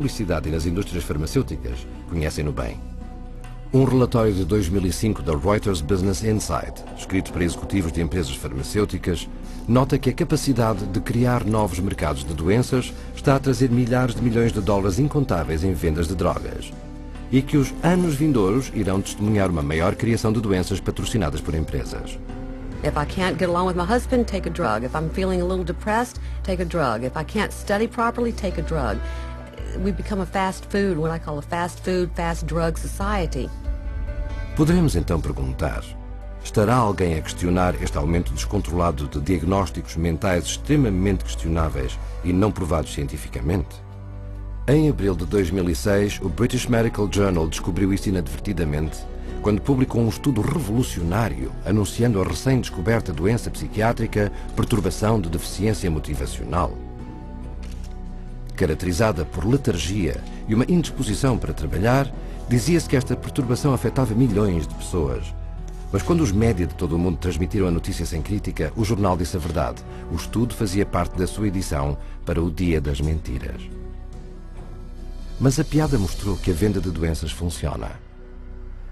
publicidade e nas indústrias farmacêuticas conhecem-no bem. Um relatório de 2005 da Reuters Business Insight, escrito para executivos de empresas farmacêuticas, nota que a capacidade de criar novos mercados de doenças está a trazer milhares de milhões de dólares incontáveis em vendas de drogas e que os anos vindouros irão testemunhar uma maior criação de doenças patrocinadas por empresas. If I can't get along with my husband, take a drug. If I'm feeling a little depressed, take a drug. If I can't study properly, take a drug. We become a fast food, what I call a fast food, fast drug society. Poderemos então perguntar, estará alguém a questionar este aumento descontrolado de diagnósticos mentais extremamente questionáveis e não provados cientificamente? Em abril de 2006, o British Medical Journal descobriu isso inadvertidamente quando publicou um estudo revolucionário anunciando a recém-descoberta doença psiquiátrica perturbação de deficiência motivacional. Caracterizada por letargia e uma indisposição para trabalhar, dizia-se que esta perturbação afetava milhões de pessoas. Mas quando os média de todo o mundo transmitiram a notícia sem crítica, o jornal disse a verdade. O estudo fazia parte da sua edição para o Dia das Mentiras. Mas a piada mostrou que a venda de doenças funciona.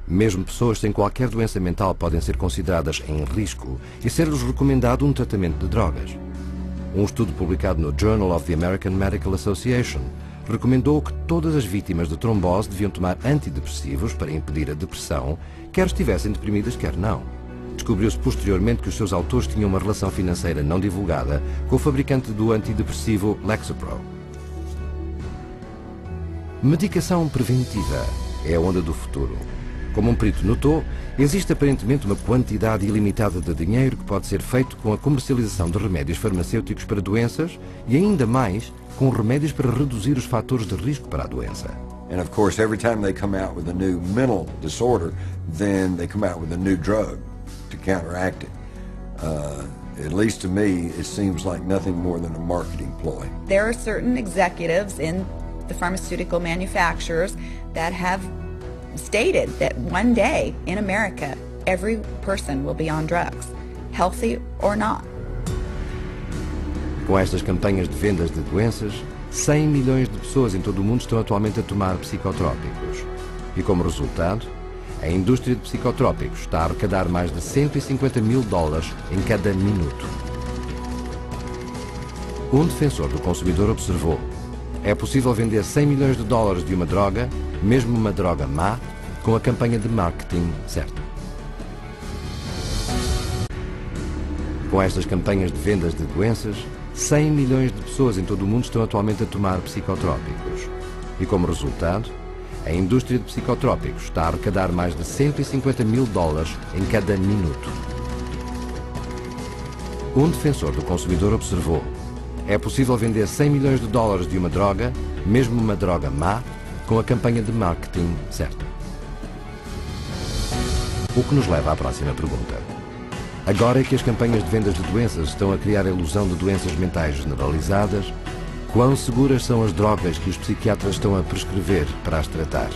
Mesmo pessoas sem qualquer doença mental podem ser consideradas em risco e ser-lhes recomendado um tratamento de drogas. Um estudo publicado no Journal of the American Medical Association recomendou que todas as vítimas de trombose deviam tomar antidepressivos para impedir a depressão, quer estivessem deprimidas, quer não. Descobriu-se posteriormente que os seus autores tinham uma relação financeira não divulgada com o fabricante do antidepressivo Lexapro. Medicação preventiva é a onda do futuro. Como um perito notou, existe aparentemente uma quantidade ilimitada de dinheiro que pode ser feito com a comercialização de remédios farmacêuticos para doenças e ainda mais com remédios para reduzir os fatores de risco para a doença. And of course, every time they come out with a new mental disorder, then they come out with a new drug to counteract it. At least to me, it seems like nothing more than a marketing ploy. There are certain executives in the pharmaceutical manufacturers that have stated that one day in America, every person will be on drugs, healthy or not. Com estas campanhas de vendas de doenças, 100 milhões de pessoas em todo o mundo estão atualmente a tomar psicotrópicos. E como resultado, a indústria de psicotrópicos está a arrecadar mais de 150 mil dólares em cada minuto. Um defensor do consumidor observou: é possível vender 100 milhões de dólares de uma droga, mesmo uma droga má, com a campanha de marketing certa. Com estas campanhas de vendas de doenças, 100 milhões de pessoas em todo o mundo estão atualmente a tomar psicotrópicos. E como resultado, a indústria de psicotrópicos está a arrecadar mais de 150 mil dólares em cada minuto. Um defensor do consumidor observou: é possível vender 100 milhões de dólares de uma droga, mesmo uma droga má, com a campanha de marketing certa. O que nos leva à próxima pergunta. Agora que as campanhas de vendas de doenças estão a criar a ilusão de doenças mentais generalizadas, quão seguras são as drogas que os psiquiatras estão a prescrever para as tratar?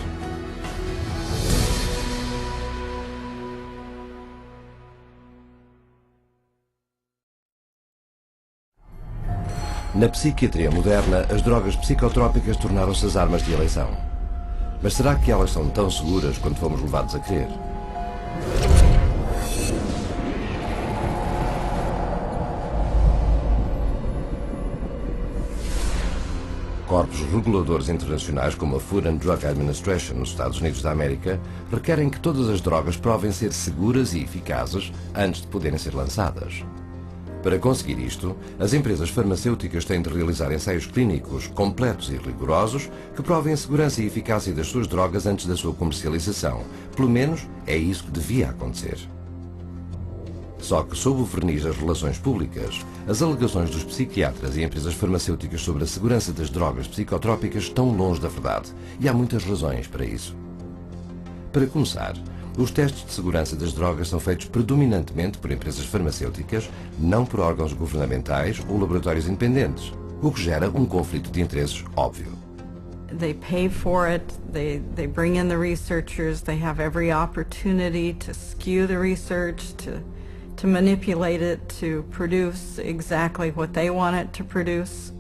Na psiquiatria moderna, as drogas psicotrópicas tornaram-se as armas de eleição. Mas será que elas são tão seguras quanto fomos levados a crer? Corpos reguladores internacionais como a Food and Drug Administration nos Estados Unidos da América requerem que todas as drogas provem ser seguras e eficazes antes de poderem ser lançadas. Para conseguir isto, as empresas farmacêuticas têm de realizar ensaios clínicos completos e rigorosos que provem a segurança e eficácia das suas drogas antes da sua comercialização. Pelo menos é isso que devia acontecer. Só que, sob o verniz das relações públicas, as alegações dos psiquiatras e empresas farmacêuticas sobre a segurança das drogas psicotrópicas estão longe da verdade, e há muitas razões para isso. Para começar, os testes de segurança das drogas são feitos predominantemente por empresas farmacêuticas, não por órgãos governamentais ou laboratórios independentes, o que gera um conflito de interesses óbvio. They pay for it, they bring in the researchers, they have every opportunity to skew the research, to manipulate it, to produce exactly what they want it to produce.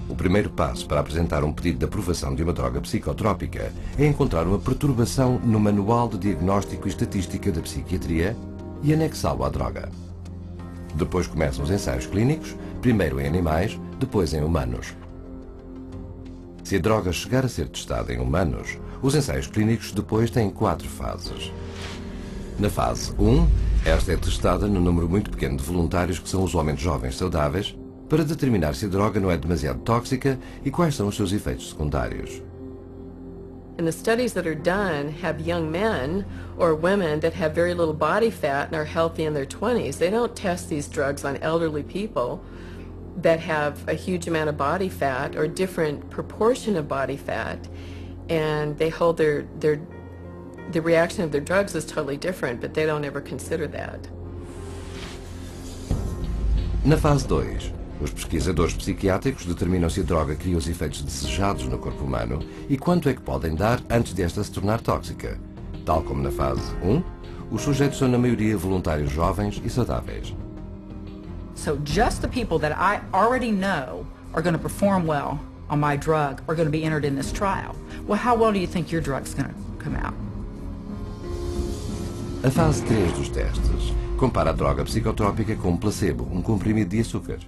O primeiro passo para apresentar um pedido de aprovação de uma droga psicotrópica é encontrar uma perturbação no Manual de Diagnóstico e Estatística da Psiquiatria e anexá-lo à droga. Depois começam os ensaios clínicos, primeiro em animais, depois em humanos. Se a droga chegar a ser testada em humanos, os ensaios clínicos depois têm 4 fases. Na fase 1, esta é testada no número muito pequeno de voluntários que são usualmente jovens saudáveis, para determinar se a droga não é demasiado tóxica e quais são os seus efeitos secundários. And the studies that are done have young men or women that have very little body fat and are healthy in their 20s. They don't test these drugs on elderly people that have a huge amount of body fat or different proportion of body fat, and they hold the reaction of their drugs is totally different, but they don't ever consider that. Na fase 2, os pesquisadores psiquiátricos determinam se a droga cria os efeitos desejados no corpo humano e quanto é que podem dar antes desta se tornar tóxica. Tal como na fase 1, os sujeitos são na maioria voluntários jovens e saudáveis. So just the people that I already know are going to perform well on my drug are going to be entered in this trial. Well, how well do you think your drug's going to come out? A fase 3 dos testes compara a droga psicotrópica com um placebo, um comprimido de açúcar.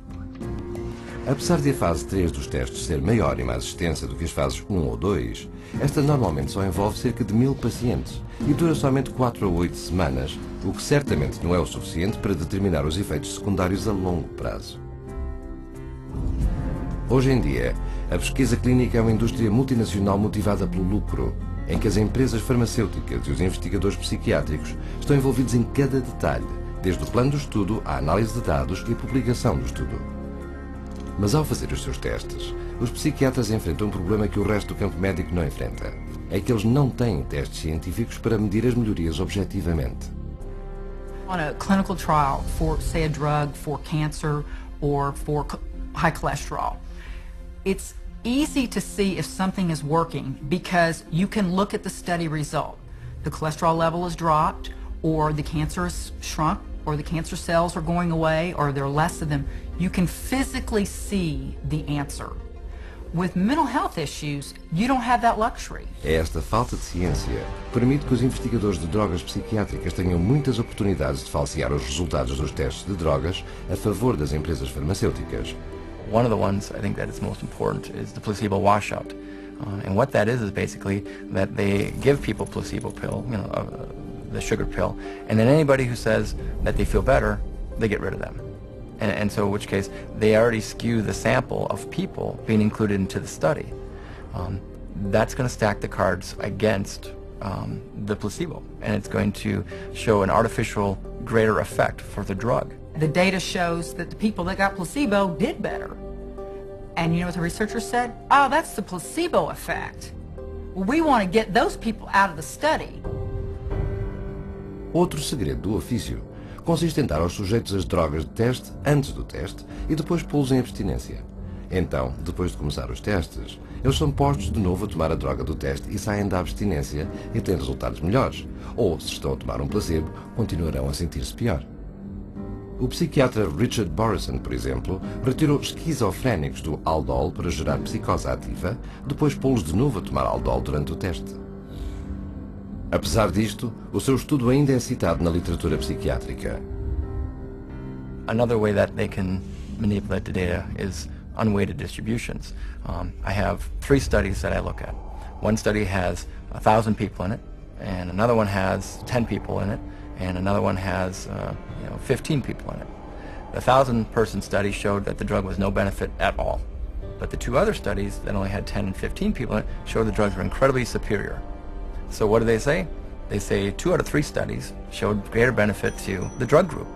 Apesar de a fase 3 dos testes ser maior e mais extensa do que as fases 1 ou 2, esta normalmente só envolve cerca de 1000 pacientes e dura somente 4 a 8 semanas, o que certamente não é o suficiente para determinar os efeitos secundários a longo prazo. Hoje em dia, a pesquisa clínica é uma indústria multinacional motivada pelo lucro, em que as empresas farmacêuticas e os investigadores psiquiátricos estão envolvidos em cada detalhe, desde o plano do estudo à análise de dados e a publicação do estudo. Mas ao fazer os seus testes, os psiquiatras enfrentam um problema que o resto do campo médico não enfrenta. É que eles não têm testes científicos para medir as melhorias objetivamente. On a clinical trial for, say, a drug for cancer or for high cholesterol, it's easy to see if something is working because you can look at the study result. The cholesterol level is dropped, or the cancer is shrunk, or the cancer cells are going away, or there are less of them. You can physically see the answer. With mental health issues, you don't have that luxury. Esta falta de ciência permite que os investigadores de drogas psiquiátricas tenham muitas oportunidades de falsear os resultados dos testes de drogas a favor das empresas farmacêuticas. One of the ones I think that is most important is the placebo washout. And what that is basically that they give people placebo pill, the sugar pill, and then anybody who says that they feel better, they get rid of them. And so in which case, they already skew the sample of people being included into the study. That's going to stack the cards against the placebo, and it's going to show an artificial greater effect for the drug. The data shows that the people that got placebo did better. And you know what the researchers said? Oh, that's the placebo effect. Well, we want to get those people out of the study. Outro segredo do ofício consiste em dar aos sujeitos as drogas de teste antes do teste e depois pô-los em abstinência. Então, depois de começar os testes, eles são postos de novo a tomar a droga do teste e saem da abstinência e têm resultados melhores. Ou, se estão a tomar um placebo, continuarão a sentir-se pior. O psiquiatra Richard Borison, por exemplo, retirou esquizofrénicos do Haldol para gerar psicose ativa, depois pô-los de novo a tomar Haldol durante o teste. Apesar disto, o seu estudo ainda é citado na literatura psiquiátrica. Another way that they can manipulate the data is unweighted distributions. I have 3 studies that I look at. One study has 1,000 people in it, and another one has 10 people in it, and another one has 15 people in it. The 1,000-person study showed that the drug was no benefit at all. But the 2 other studies that only had 10 and 15 people in it showed the drugs were incredibly superior. So what do they say? They say 2 out of 3 studies showed greater benefit to the drug group.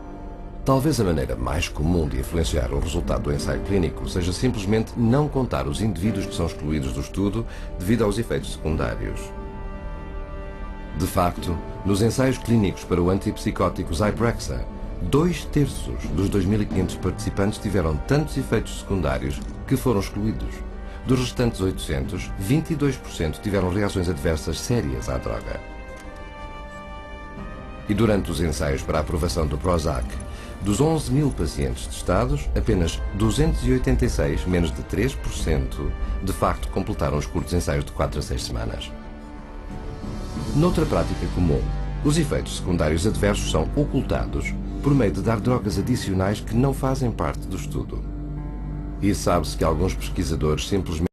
Talvez a maneira mais comum de influenciar o resultado do ensaio clínico seja simplesmente não contar os indivíduos que são excluídos do estudo devido aos efeitos secundários. De facto, nos ensaios clínicos para o antipsicótico Zyprexa, 2/3 dos 2.500 participantes tiveram tantos efeitos secundários que foram excluídos. Dos restantes 800, 22% tiveram reações adversas sérias à droga. E durante os ensaios para a aprovação do Prozac, Dos 11.000 pacientes testados, apenas 286, menos de 3%, de facto completaram os curtos ensaios de 4 a 6 semanas. Noutra prática comum, os efeitos secundários adversos são ocultados por meio de dar drogas adicionais que não fazem parte do estudo. E sabe-se que alguns pesquisadores simplesmente